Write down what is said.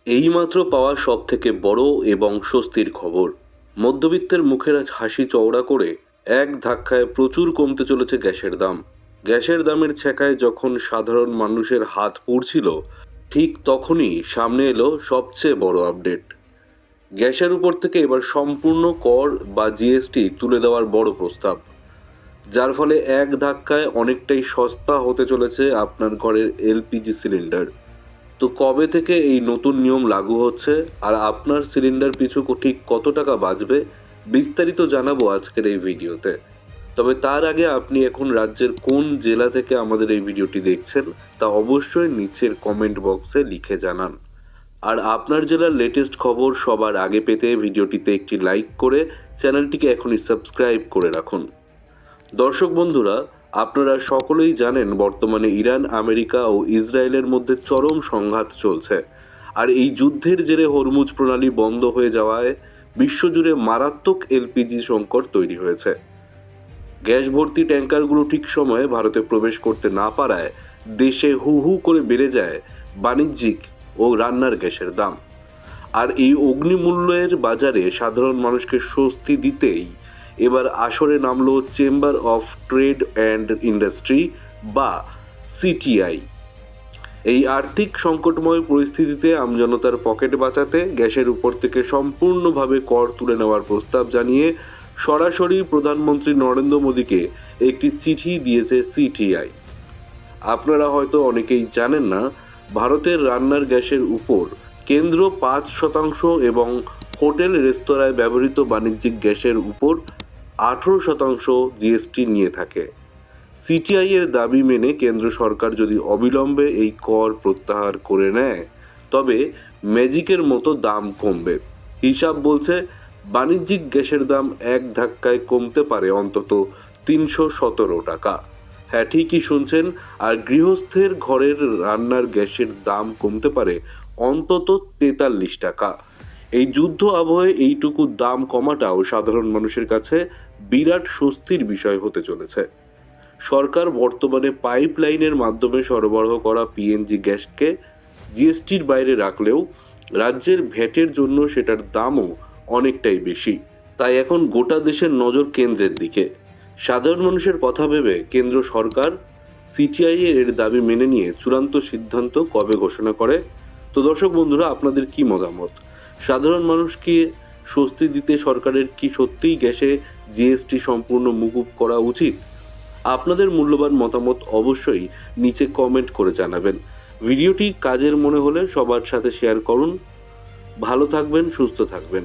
এইমাত্র পাওয়া সবথেকে বড় এবং স্বস্তির খবর, মধ্যবিত্তের মুখের হাসি চওড়া করে এক ধাক্কায় প্রচুর কমতে চলেছে গ্যাসের দাম। গ্যাসের দামের ছ্যাঁকায় যখন সাধারণ মানুষের হাত পুড়ছিল, ঠিক তখনই সামনে এলো সবচেয়ে বড় আপডেট। গ্যাসের উপর থেকে এবার সম্পূর্ণ কর বা জিএসটি তুলে দেওয়ার বড় প্রস্তাব, যার ফলে এক ধাক্কায় অনেকটাই সস্তা হতে চলেছে আপনার ঘরের এলপিজি সিলিন্ডার। তো কবে থেকে এই নতুন নিয়ম লাগু হচ্ছে আর আপনার সিলিন্ডার পিছু ঠিক কত টাকা বাঁচবে, বিস্তারিত জানাবো আজকের এই ভিডিওতে। তবে তার আগে আপনি এখন রাজ্যের কোন জেলা থেকে আমাদের এই ভিডিওটি দেখছেন তা অবশ্যই নিচের কমেন্ট বক্সে লিখে জানান। আর আপনার জেলার লেটেস্ট খবর সবার আগে পেতে ভিডিওটিতে একটি লাইক করে চ্যানেলটিকে এখনই সাবস্ক্রাইব করে রাখুন। দর্শক বন্ধুরা, আপনারা সকলেই জানেন বর্তমানে ইরান, আমেরিকা ও ইসরায়েলের মধ্যে চরম সংঘাত চলছে। আর এই যুদ্ধের জেরে হরমুজ প্রণালী বন্ধ হয়ে যাওয়ায় বিশ্বজুড়ে মারাত্মক এলপিজি সংকট তৈরি হয়েছে। গ্যাস ভর্তি ট্যাঙ্কারগুলো ঠিক সময়ে ভারতে প্রবেশ করতে না পারায় দেশে হু হু করে বেড়ে যায় বাণিজ্যিক ও রান্নার গ্যাসের দাম। আর এই অগ্নিমূল্যের বাজারে সাধারণ মানুষকে স্বস্তি দিতেই এবার আসরে নামলো chamber of trade and industry বা সিটিআই। এই আর্থিক সংকটময় পরিস্থিতিতে আমজনতার পকেট বাঁচাতে গ্যাসের উপর থেকে সম্পূর্ণভাবে কর তুলে নেওয়ার প্রস্তাব জানিয়ে সরাসরি প্রধানমন্ত্রী নরেন্দ্র মোদীকে একটি চিঠি দিয়েছে সিটিআই। আপনারা হয়তো অনেকেই জানেন না, ভারতের রান্নার গ্যাসের উপর কেন্দ্র 5% এবং হোটেল রেস্তোরাঁয় ব্যবহৃত বাণিজ্যিক গ্যাসের উপর 18% জিএসটি নিয়ে থাকে। সিটিআই এর দাবি মেনে কেন্দ্র সরকার যদি অবিলম্বে এই কর প্রত্যাহার করে নেয়, তবে ম্যাজিকের মতো দাম কমবে। হিসাব বলছে বাণিজ্যিক গ্যাসের দাম এক ধাক্কায় কমতে পারে অন্তত 317 টাকা। হ্যাঁ, ঠিকই শুনছেন। আর গৃহস্থের ঘরের রান্নার গ্যাসের দাম কমতে পারে অন্তত 43 টাকা। এই যুদ্ধ আবহে এইটুকু দাম কমাটাও সাধারণ মানুষের কাছে বিরাট স্বস্তির বিষয় হতে চলেছে। সরকার বর্তমানে পাইপ লাইনের মাধ্যমে সরবরাহ করা পিএনজি গ্যাসকে জিএসটির বাইরে রাখলেও রাজ্যের ভ্যাটের জন্য সেটার দামও অনেকটাই বেশি। তাই এখন গোটা দেশের নজর কেন্দ্রের দিকে। সাধারণ মানুষের কথা ভেবে কেন্দ্র সরকার সিটিআই এর দাবি মেনে নিয়ে চূড়ান্ত সিদ্ধান্ত কবে ঘোষণা করে। তো দর্শক বন্ধুরা, আপনাদের কি মতামত? সাধারণ মানুষকে স্বস্তি দিতে সরকারের কি সত্যিই গ্যাসে জিএসটি সম্পূর্ণ মুকুব করা উচিত? আপনাদের মূল্যবান মতামত অবশ্যই নিচে কমেন্ট করে জানাবেন। ভিডিওটি কাজের মনে হলে সবার সাথে শেয়ার করুন। ভালো থাকবেন, সুস্থ থাকবেন।